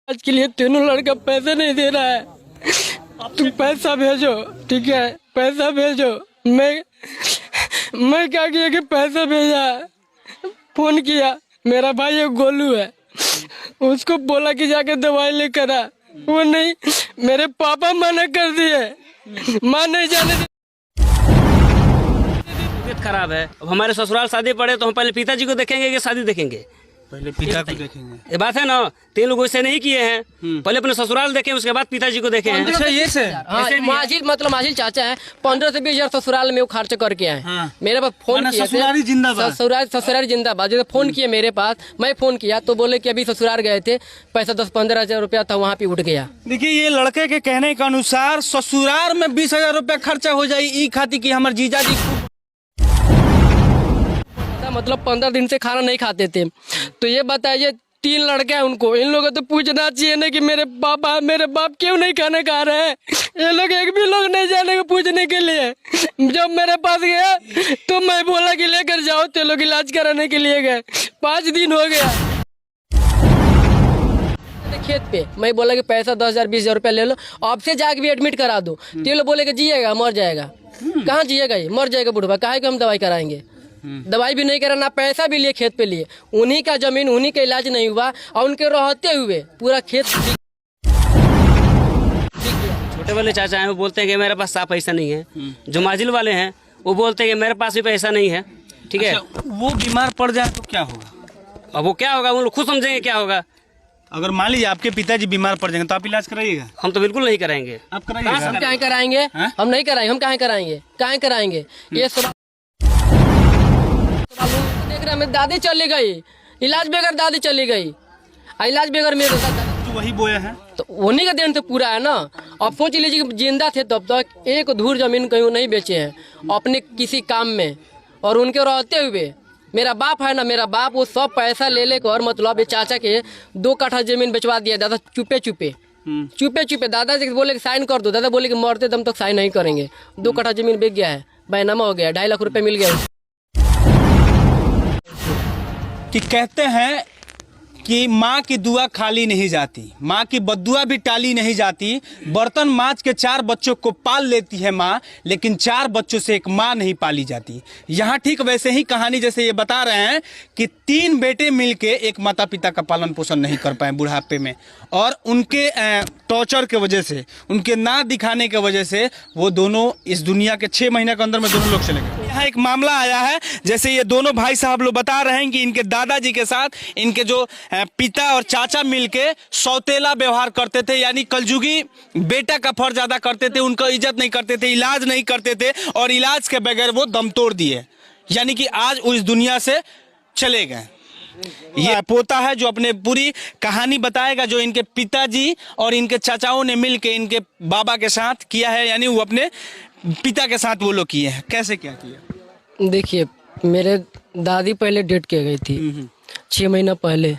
आज के लिए तीनों लड़का पैसे नहीं दे रहा है, तुम पैसा भेजो, ठीक है पैसा भेजो। मैं क्या किया कि पैसा भेजा, फोन किया, मेरा भाई एक गोलू है, उसको बोला कि जाके दवाई लेकर आ, वो नहीं, मेरे पापा मना कर दिए, माँ नहीं जाने दी। तबीयत खराब है। अब हमारे ससुराल शादी पड़े तो हम पहले पिताजी को देखेंगे कि शादी देखेंगे? पहले पिता को देखेंगे। ये बात है ना, 3 लोग ऐसे नहीं किए हैं, पहले अपने ससुराल देखें उसके बाद पिताजी को देखें। अच्छा ये से माजिल मतलब माजिल चाचा है, 15 से 20 हजार ससुराल में वो खर्च करके आए। हाँ। मेरे पास फोन किया, ससुरारी जिंदाबाद, ससुरारी जिंदाबाद। जैसे फोन किए मेरे पास, मैं फोन किया तो बोले कि अभी ससुराल गए थे, पैसा 10-15 हजार रुपया था, वहाँ पे उठ गया। देखिए ये लड़के के कहने के अनुसार ससुराल में 20,000 रुपया खर्चा हो जाये ई खाती की हमारे जीजा जी मतलब 15 दिन से खाना नहीं खाते थे। तो ये बताइए 3 लड़के हैं उनको, इन लोगों को तो पूछना चाहिए ना कि मेरे बाप क्यों नहीं खाना खा रहे हैं। ये लोग एक भी लोग नहीं जाने को पूछने के लिए। जब मेरे पास गया तो मैं बोला कि लेकर जाओ, तो लोग इलाज कराने के लिए गए, 5 दिन हो गया। खेत पे मैं बोला कि पैसा 10,000-20,000 रुपया ले लो, आपसे जाके भी एडमिट करा दो। तो ये लोग बोले कि जिएगा मर जाएगा। कहाँ जिएगा, ये मर जाएगा बुढ़वा, काहे कि हम दवाई कराएंगे। दवाई भी नहीं करा, ना पैसा भी लिए खेत पे लिए, उन्हीं का जमीन, उन्हीं का इलाज नहीं हुआ, और उनके रहते हुए पूरा खेत। छोटे वाले चाचा हैं वो बोलते हैं कि मेरे पास साफ पैसा नहीं है। जो माजिल वाले हैं वो बोलते हैं कि मेरे पास भी पैसा नहीं है, ठीक है। अच्छा, वो बीमार पड़ जाए तो क्या होगा? अब वो क्या होगा वो लोग खुद समझेंगे क्या होगा। अगर मान लीजिए आपके पिताजी बीमार पड़ जाएंगे तो आप इलाज कराइएगा? हम तो बिल्कुल नहीं कराएंगे। आप कराइएगा? हम कहाँ कराएंगे, हम नहीं कराएंगे, हम कहाँ कराएंगे। ये सब देख रहे, दादी चली गई, इलाज बगैर दादी चली गई, इलाज बगैर मेरे जो वही बोया है तो उन्हीं का देन तो पूरा है ना। अब सोच लीजिए कि जिंदा थे तब तक एक धूर जमीन कहीं नहीं बेचे हैं अपने किसी काम में, और उनके रहते हुए मेरा बाप है ना, मेरा बाप वो सब पैसा ले लेकर मतलब ये चाचा के 2 कट्ठा जमीन बेचवा दिया। दादा चुपे दादा जी बोले कि साइन कर दो, दादा बोले कि मरते दम तक साइन नहीं करेंगे। 2 कट्ठा जमीन बिक गया है, बैनामा हो गया, 2.5 लाख रुपए मिल गया। कि कहते हैं कि माँ की दुआ खाली नहीं जाती, माँ की बद्दुआ भी टाली नहीं जाती। बर्तन माँज के 4 बच्चों को पाल लेती है माँ, लेकिन 4 बच्चों से एक माँ नहीं पाली जाती। यहाँ ठीक वैसे ही कहानी जैसे ये बता रहे हैं कि 3 बेटे मिलके एक माता पिता का पालन पोषण नहीं कर पाए बुढ़ापे में, और उनके टॉर्चर के वजह से, उनके ना दिखाने के वजह से वो दोनों इस दुनिया के 6 महीने के अंदर में दोनों लोग चले गए। यहाँ एक मामला आया है, जैसे ये दोनों भाई साहब लोग बता रहे हैं कि इनके दादाजी के साथ इनके जो पिता और चाचा मिलके सौतेला व्यवहार करते थे, यानी कलजुगी बेटा का फर्ज अदा करते थे, उनका इज्जत नहीं करते थे, इलाज नहीं करते थे, और इलाज के बगैर वो दम तोड़ दिए, यानी कि आज वो इस दुनिया से चले गए। ये पोता है जो अपने पूरी कहानी बताएगा, जो इनके पिताजी और इनके चाचाओं ने मिलके इनके बाबा के साथ किया है, यानी वो अपने पिता के साथ वो लोग किए हैं। कैसे क्या किया? देखिए, मेरे दादी पहले डेट की गई थी 6 महीना पहले।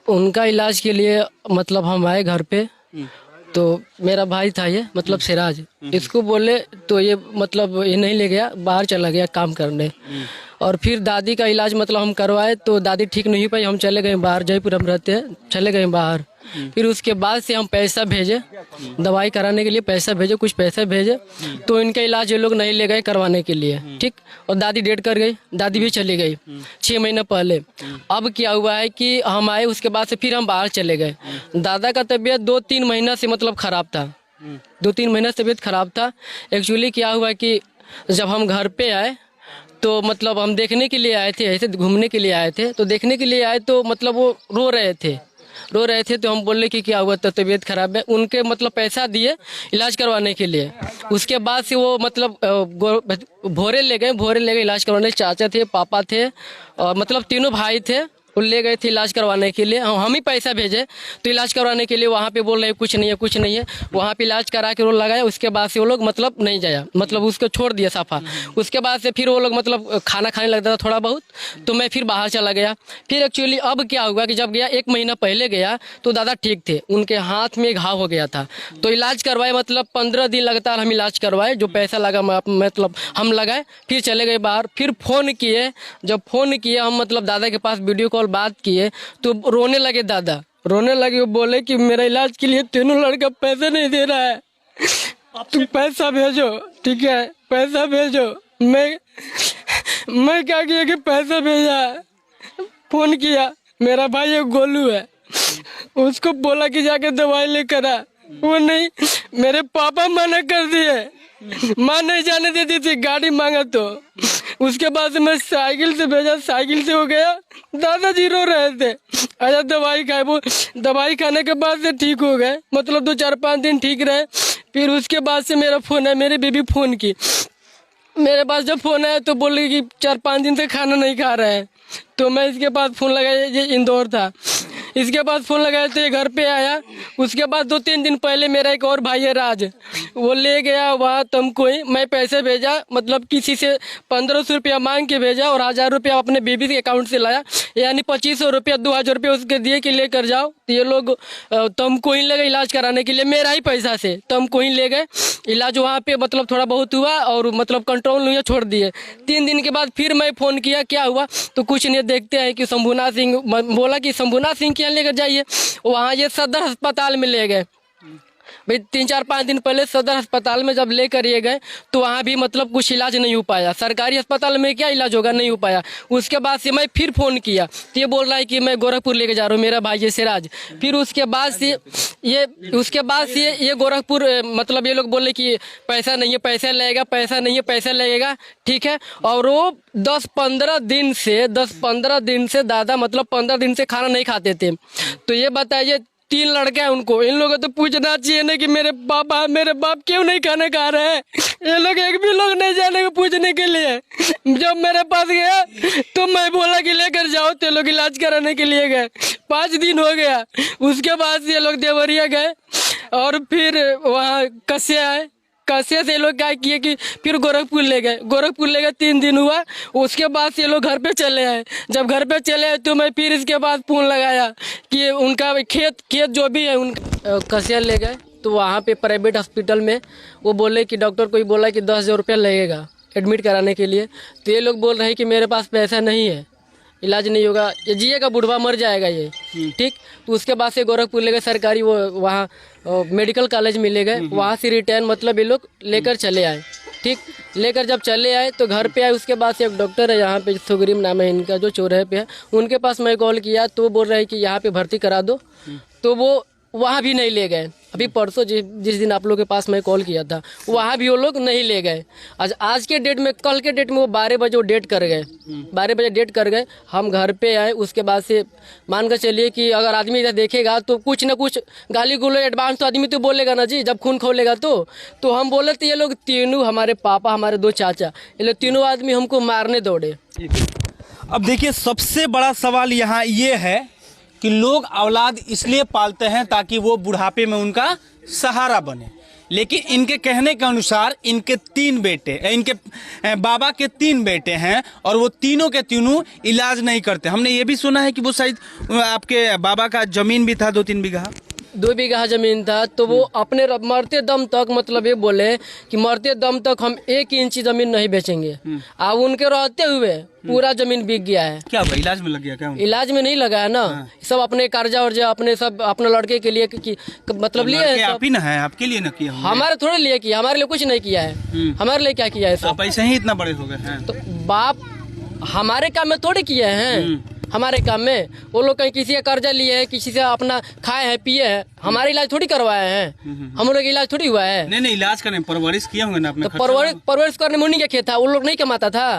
उनका इलाज के लिए मतलब हम आए घर पे, तो मेरा भाई था ये मतलब सिराज, इसको बोले तो ये मतलब ये नहीं ले गया, बाहर चला गया काम करने। और फिर दादी का इलाज मतलब हम करवाए तो दादी ठीक नहीं पाई, हम चले गए बाहर, जयपुर हम रहते हैं, चले गए बाहर। फिर उसके बाद से हम पैसा भेजे, दवाई कराने के लिए पैसा भेजे, कुछ पैसा भेजे, तो इनका इलाज ये लोग नहीं ले गए करवाने के लिए, ठीक। और दादी डेट कर गई, दादी भी चली गई 6 महीना पहले। अब क्या हुआ है कि हम आए, उसके बाद से फिर हम बाहर चले गए। दादा का तबीयत 2-3 महीना से मतलब खराब था, 2-3 महीना से तबीयत खराब था। एक्चुअली क्या हुआ कि जब हम घर पे आए तो मतलब हम देखने के लिए आए थे, ऐसे घूमने के लिए आए थे, तो देखने के लिए आए तो मतलब वो रो रहे थे, तो हम बोले कि क्या हुआ, तो तबीयत खराब है। उनके मतलब पैसा दिए इलाज करवाने के लिए। उसके बाद से वो मतलब भोरे ले गए इलाज करवाने। चाचा थे, पापा थे, और मतलब तीनों भाई थे, वो ले गए थे इलाज करवाने के लिए। हम ही पैसा भेजे तो इलाज करवाने के लिए, वहाँ पे बोल रहे कुछ नहीं है। वहाँ पे इलाज करा के वो लगाया, उसके बाद से वो लोग मतलब नहीं जाया, मतलब उसको छोड़ दिया साफा। उसके बाद से फिर वो लोग मतलब खाना खाने लगता था थोड़ा बहुत, तो मैं फिर बाहर चला गया। फिर एक्चुअली अब क्या हुआ कि जब गया 1 महीना पहले गया तो दादा ठीक थे, उनके हाथ में घाव हो गया था, तो इलाज करवाए, मतलब 15 दिन लगातार हम इलाज करवाए, जो पैसा लगा मतलब हम लगाए। फिर चले गए बाहर, फिर फ़ोन किए, जब फ़ोन किए हम मतलब दादा के पास वीडियो कॉल बात किए तो रोने लगे दादा। रोने लगे। वो बोले कि मेरा इलाज के लिए तीनों लड़का पैसे नहीं दे रहा है, तुम पैसा भेजो, ठीक है पैसा भेजो। मैं क्या किया कि पैसा भेजा, फोन किया, मेरा भाई एक गोलू है, उसको बोला कि जाके दवाई लेकर आ, वो नहीं, मेरे पापा मना कर दिए, माँ नहीं जाने देती थी, गाड़ी मांगा तो। उसके बाद मैं साइकिल से भेजा, साइकिल से हो गया, दादाजी रो रहे थे, आजा दवाई खाए। वो दवाई खाने के बाद से ठीक हो गए, मतलब 2-4-5 दिन ठीक रहे। फिर उसके बाद से मेरा फोन है, मेरी बीबी फोन की, मेरे पास जब फोन आया तो बोले कि 4-5 दिन से खाना नहीं खा रहे हैं। तो मैं इसके बाद फ़ोन लगाया, ये इंदौर था, इसके बाद फ़ोन लगाया तो ये घर पे आया। उसके बाद 2-3 दिन पहले मेरा एक और भाई है राज, वो ले गया वहाँ तमकोई, मैं पैसे भेजा, मतलब किसी से 1500 रुपया मांग के भेजा और 1000 रुपया अपने बीबी के अकाउंट से लाया, यानी 2500 रुपया 2000 रुपया उसके दिए कि लेकर जाओ। तो ये लोग तमकोई ले गए इलाज कराने के लिए, मेरा ही पैसा से तमकोई ले गए, इलाज वहाँ पे मतलब थोड़ा बहुत हुआ और मतलब कंट्रोल हुआ, छोड़ दिए। 3 दिन के बाद फिर मैं फ़ोन किया, क्या हुआ, तो कुछ नहीं, देखते हैं कि शंभुनाथ सिंह बोला कि शंभुनाथ सिंह के यहाँ लेकर जाइए। वहाँ ये सदर अस्पताल में ले गए भाई। 3-4-5 दिन पहले सदर अस्पताल में जब लेकर ये गए तो वहाँ भी मतलब कुछ इलाज नहीं हो पाया। सरकारी अस्पताल में क्या इलाज होगा, नहीं हो पाया। उसके बाद से मैं फिर फ़ोन किया तो ये बोल रहा है कि मैं गोरखपुर लेके जा रहा हूँ, मेरा भाई है सिराज। फिर उसके बाद से ये गोरखपुर मतलब ये लोग बोले कि पैसा नहीं है, पैसा लगेगा, पैसा नहीं है, पैसा लगेगा, ठीक है। और वो 10-15 दिन से दादा मतलब 15 दिन से खाना नहीं खाते थे। तो ये बताइए, 3 लड़के हैं उनको, इन लोगों को तो पूछना चाहिए ना कि मेरे बाप क्यों नहीं खाना खा रहे हैं। ये लोग एक भी लोग नहीं जाने को पूछने के लिए। जब मेरे पास गया तो मैं बोला कि लेकर जाओ, तो लोग इलाज कराने के लिए गए। 5 दिन हो गया। उसके बाद ये लोग देवरिया गए और फिर वहाँ कस्या आए, कस्या से ये लोग क्या किए कि फिर गोरखपुर ले गए। 3 दिन हुआ, उसके बाद ये लोग घर पे चले आए। जब घर पे चले आए तो मैं फिर इसके बाद फ़ोन लगाया कि उनका खेत जो भी है उनका कस्या ले गए। तो वहाँ पे प्राइवेट हॉस्पिटल में वो बोले कि डॉक्टर कोई बोला कि 10,000 रुपया लगेगा एडमिट कराने के लिए। तो ये लोग बोल रहे हैं कि मेरे पास पैसा नहीं है, इलाज नहीं होगा, ये जिएगा, बुढ़वा मर जाएगा ये, ठीक। तो उसके बाद से गोरखपुर ले गए सरकारी, वो वहाँ मेडिकल कॉलेज में ले गए। वहाँ से रिटर्न मतलब ये लोग लेकर चले आए, ठीक। लेकर जब चले आए तो घर पे आए। उसके बाद से एक डॉक्टर है यहाँ पे, सुग्रीम नाम है इनका, जो चौराहे पे है, उनके पास मैं कॉल किया तो वो बोल रहे हैं कि यहाँ पे भर्ती करा दो। तो वो वहाँ भी नहीं ले गए। अभी परसों जिस दिन आप लोग के पास मैं कॉल किया था, वहाँ भी वो लोग नहीं ले गए। आज के डेट में, कल के डेट में वो 12 बजे वो डेट कर गए, 12 बजे डेट कर गए। हम घर पे आए, उसके बाद से मान कर चलिए कि अगर आदमी इधर देखेगा तो कुछ ना कुछ गाली गुलो एडवांस तो आदमी तो बोलेगा ना जी, जब खून खोलेगा तो हम बोले तो ये लोग तीनों, हमारे पापा, हमारे 2 चाचा, ये लोग तीनों आदमी हमको मारने दौड़े। अब देखिए, सबसे बड़ा सवाल यहाँ ये है कि लोग औलाद इसलिए पालते हैं ताकि वो बुढ़ापे में उनका सहारा बने, लेकिन इनके कहने के अनुसार इनके 3 बेटे, इनके बाबा के 3 बेटे हैं और वो तीनों के तीनों इलाज नहीं करते। हमने ये भी सुना है कि वो शायद आपके बाबा का जमीन भी था 2-3 बीघा, 2 बीघा जमीन था। तो वो अपने मरते दम तक, मतलब ये बोले कि मरते दम तक हम 1 इंच जमीन नहीं बेचेंगे। अब उनके रहते हुए पूरा जमीन बिक गया है। क्या हुआ, इलाज में लग गया क्या? इलाज में नहीं लगा है ना, सब अपने कर्जा वर्जा अपने सब अपने लड़के के लिए मतलब लिए है। आप ही ना है, आपके लिए ना किया? हमारे थोड़े लिए किया, हमारे लिए कुछ नहीं किया है। हमारे लिए क्या किया है? सब पैसे ही इतना बड़े हो गए हैं। तो बाप हमारे काम में थोड़े किए हैं। हमारे काम में वो लोग कहीं किसी का कर्जा लिए है, किसी से अपना खाए हैं, पिए हैं, हमारे इलाज थोड़ी करवाए हैं। हम लोग इलाज थोड़ी हुआ है। नहीं, इलाज करने परवरिश किए होंगे ना अपने। तो परवरिश करने में उन्हीं का खेत था, उन लोग नहीं कमाता था।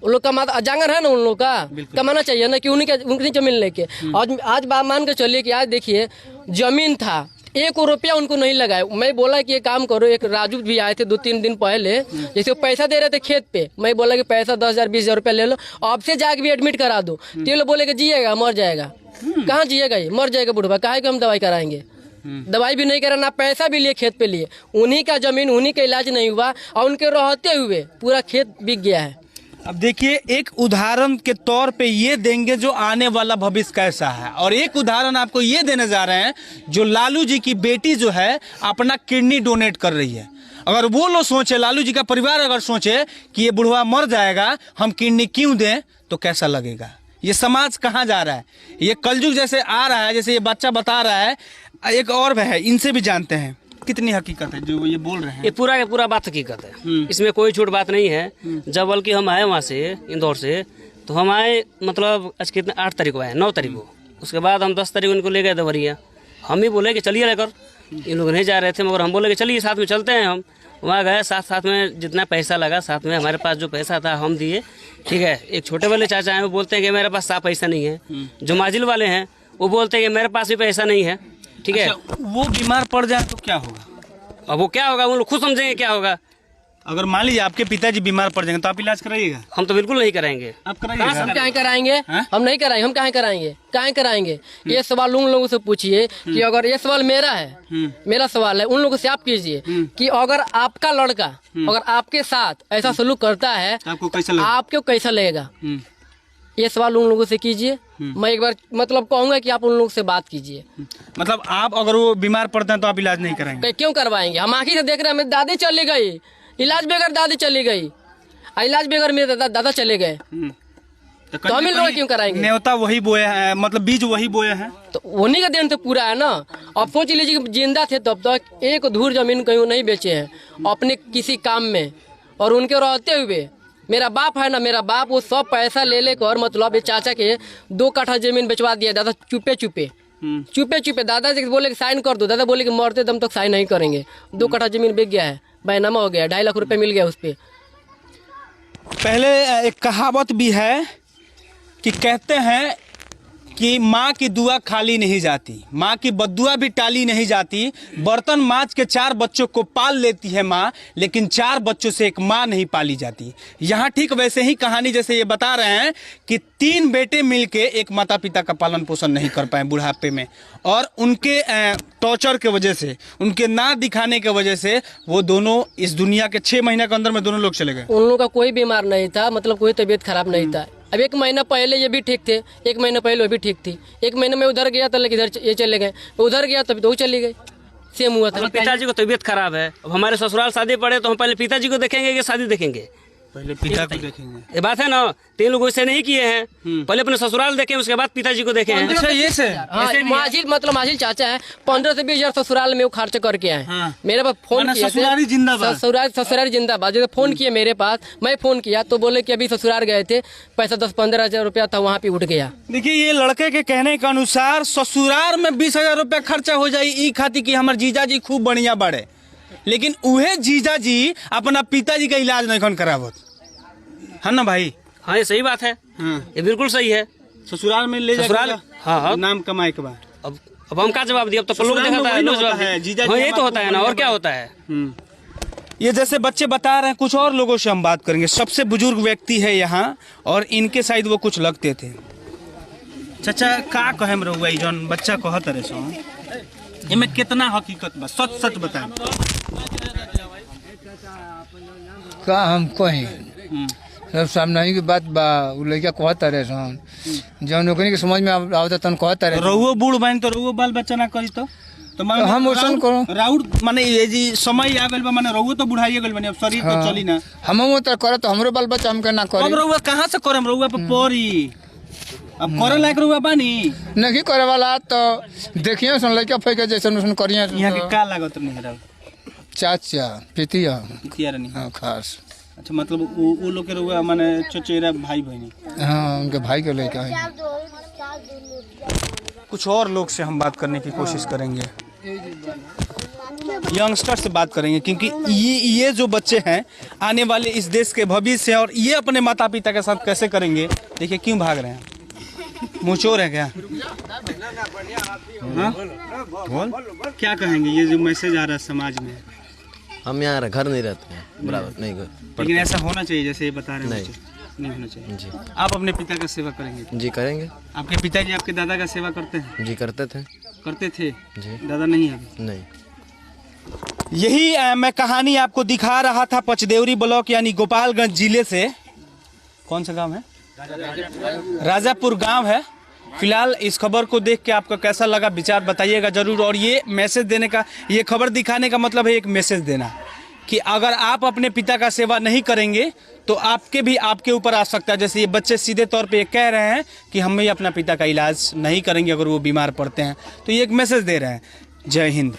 उन लोग कमाता, जांगर है ना उन लोग का, कमाना चाहिए ना कि उनकी जमीन लेके। आज बात मान के चलिए कि आज देखिए जमीन था, 1 रुपया उनको नहीं लगाया। मैं बोला कि ये काम करो, एक राजू भी आए थे 2-3 दिन पहले, जैसे वो पैसा दे रहे थे खेत पे, मैं बोला कि पैसा 10,000-20,000 रुपया ले लो, आपसे जाके भी एडमिट करा दो। तो ये लोग बोले कि जिएगा, मर जाएगा। कहाँ जिएगा, ये मर जाएगा बुढ़वा, काहे कि हम दवाई कराएंगे। दवाई भी नहीं करा, ना पैसा भी लिए खेत पे लिए। उन्हीं का जमीन, उन्हीं का इलाज नहीं हुआ और उनके रहते हुए पूरा खेत बिक गया है। अब देखिए, एक उदाहरण के तौर पे ये देंगे जो आने वाला भविष्य कैसा है, और एक उदाहरण आपको ये देने जा रहे हैं जो लालू जी की बेटी जो है अपना किडनी डोनेट कर रही है। अगर वो लोग सोचे, लालू जी का परिवार अगर सोचे कि ये बुढ़वा मर जाएगा, हम किडनी क्यों दें, तो कैसा लगेगा? ये समाज कहाँ जा रहा है? ये कलयुग जैसे आ रहा है, जैसे ये बच्चा बता रहा है। एक और है, इनसे भी जानते हैं कितनी हकीकत है जो ये बोल रहे हैं। ये पूरा का पूरा बात हकीकत है, इसमें कोई झूठ बात नहीं है। जब बल्कि हम आए वहाँ से इंदौर से, तो हम आए मतलब आज कितने 8 तारीख को आए, 9 तारीख को। उसके बाद हम 10 तारीख को इनको ले गए देवरिया। हम ही बोले कि चलिए लेकर, इन लोग नहीं जा रहे थे मगर हम बोले कि चलिए साथ में चलते हैं। हम वहाँ गए, साथ में जितना पैसा लगा साथ में हमारे पास जो पैसा था हम दिए, ठीक है। एक छोटे वाले चाचा हैं, वो बोलते हैं कि मेरे पास साफ पैसा नहीं है। जो माजिल वाले हैं वो बोलते हैं कि मेरे पास भी पैसा नहीं है, ठीक है। वो बीमार पड़ जाए तो क्या होगा? अब वो क्या होगा, वो लोग खुद समझेंगे क्या होगा। अगर मान लीजिए आपके पिताजी बीमार पड़ जाएंगे तो आप इलाज कराइएगा? हम तो बिल्कुल नहीं कराएंगे। आप कराइएगा? हम कहाँ कराएंगे? हम नहीं कराएंगे। हम कहाँ कराएंगे? ये सवाल उन लोगों से पूछिए कि अगर ये सवाल मेरा है, मेरा सवाल है, उन लोगों से आप कीजिए कि अगर आपका लड़का अगर आपके साथ ऐसा सलूक करता है आपको कैसा लगेगा? आपको कैसा लगेगा? ये सवाल उन लोगों से कीजिए। मैं एक बार मतलब कहूँगा कि आप उन लोगों से बात कीजिए। मतलब आप अगर वो बीमार पड़ते हैं तो आप इलाज नहीं कराएंगे? क्यों करवाएंगे? हम आँखी से देख रहे हैं, मेरी दादी चली गई, इलाज बगैर दादी चली गई, इलाज बगैर मेरे दादा चले गए, तो हम इन लोग क्यों कराएंगे? न्योता वही बोए हैं, मतलब बीज वही बोए हैं, तो उन्हीं का देन तो पूरा है ना। अब सोच लीजिए कि जिंदा थे तब तक एक धूर जमीन कहीं नहीं बेचे हैं अपने किसी काम में, और उनके रहते हुए मेरा बाप है ना, मेरा बाप वो सब पैसा ले लेकर मतलब ये चाचा के 2 कट्ठा जमीन बेचवा दिया। दादा चुपे दादा बोले कि साइन कर दो, दादा बोले कि मरते दम तक साइन नहीं करेंगे। 2 कट्ठा जमीन बिक गया है, बैनामा हो गया, 2.5 लाख रुपए मिल गया उस पे। पहले एक कहावत भी है कि कहते हैं कि माँ की दुआ खाली नहीं जाती, माँ की बद्दुआ भी टाली नहीं जाती। बर्तन माँज के 4 बच्चों को पाल लेती है माँ, लेकिन 4 बच्चों से एक माँ नहीं पाली जाती। यहाँ ठीक वैसे ही कहानी जैसे ये बता रहे हैं कि 3 बेटे मिलके एक माता पिता का पालन पोषण नहीं कर पाए बुढ़ापे में, और उनके टॉर्चर के वजह से, उनके ना दिखाने के वजह से वो दोनों इस दुनिया के 6 महीने के अंदर में दोनों लोग चले गए। उन लोगों का कोई बीमार नहीं था, मतलब कोई तबीयत खराब नहीं था। अब 1 महीना पहले ये भी ठीक थे, 1 महीना पहले वो भी ठीक थी। 1 महीने में उधर गया तो लेकिन इधर ये चले गए, उधर गया तभी तो वो चली गई। सेम हुआ था। पिताजी को तबीयत खराब है, अब हमारे ससुराल शादी पड़े तो हम पहले पिताजी को देखेंगे कि शादी देखेंगे? पहले पिता को देखेंगे। ये बात है ना, 3 लोग वैसे नहीं किए हैं, पहले अपने ससुराल देखें उसके बाद पिताजी को देखें। अच्छा ये से माजिल मतलब माजिल चाचा है, 15 से 20 हजार ससुराल में वो खर्च करके आए। मेरे पास फोन किया, ससुरारी जिंदाबाद, ससुरारी जिंदाबाद। जब फोन किए मेरे पास, मैं फोन किया तो बोले कि अभी ससुराल गए थे, पैसा 10-15 हजार रुपया था, वहाँ पे उठ गया। देखिए ये लड़के के कहने के अनुसार ससुराल में 20,000 रुपया खर्चा हो जाए ई खातिर कि हमारे जीजा जी खूब बढ़िया बढ़े, लेकिन उहे जीजा जी अपना पिताजी का इलाज नहीं करावत है ना भाई? हाँ ये सही बात है। ये बिल्कुल सही है। ससुराल में ले ससुराल, हाँ नाम कमाए के बाद अब हम क्या जवाब दिए? अब तो लोग देखता है, यही तो होता है ना, और क्या होता है? ये जैसे बच्चे बता रहे हैं, कुछ और लोगों से हम बात करेंगे। सबसे बुजुर्ग व्यक्ति है यहाँ, और इनके शायद वो कुछ लगते थे। चाचा का कहे रहुआ जौन बच्चा कहत रहे सो इनमें कितना हकीकत बा? सच सच बताएं। का हम कहें सब सामने की बात बा। उ लड़का कहता रहे सन जौन ओकनी के समझ में आवता तन कहता रहे। रहुओ बूढ़ बहन तो रहुओ बाल बच्चा ना करी तो हम ओसन करो राउर माने ये जी समय आ गइल बा, माने रहुओ तो बुढ़ाइए गइल बनी, अब शरीर तो चली ना। हम तो करे तो हमरो बाल बच्चा हमके ना करे। अब रहुआ कहां से करम? रहुआ पे परी अब करे लायक रहुआ बानी नहीं करे वाला तो देखिए सन लड़का फेंके जैसन उसन करिए। यहाँ के का लागत नहीं है? चाचा पितिया नहीं। हाँ खास। अच्छा मतलब वो लोग के रहुआ माने चचेरा भाई बहनी? हाँ उनके भाई के लड़का है। कुछ और लोग से हम बात करने की कोशिश करेंगे, यंगस्टर से बात करेंगे, क्योंकि ये जो बच्चे हैं आने वाले इस देश के भविष्य हैं, और ये अपने माता पिता के साथ कैसे करेंगे? देखिए क्यों भाग रहे हैं, मुँह चोर है क्या? हाँ? क्या कहेंगे ये जो मैसेज आ रहा है समाज में? हम यहाँ घर नहीं रहते हैं, बराबर नहीं घर, लेकिन ऐसा होना चाहिए जैसे ये बता रहे हैं। नहीं होना चाहिए जी। आप अपने पिता का सेवा करेंगे? जी करेंगे। आपके पिताजी आपके दादा का सेवा करते हैं? जी करते थे। करते थे जी। दादा नहीं है अभी? नहीं। यही मैं कहानी आपको दिखा रहा था पचदेवरी ब्लॉक यानी गोपालगंज जिले से। कौन सा गांव है? राजापुर गांव है। फिलहाल इस खबर को देख के आपका कैसा लगा विचार बताइएगा जरूर। और ये मैसेज देने का, ये खबर दिखाने का मतलब है एक मैसेज देना कि अगर आप अपने पिता का सेवा नहीं करेंगे तो आपके ऊपर आ सकता है। जैसे ये बच्चे सीधे तौर पे ये कह रहे हैं कि हम भी अपना पिता का इलाज नहीं करेंगे अगर वो बीमार पड़ते हैं, तो ये एक मैसेज दे रहे हैं। जय हिंद।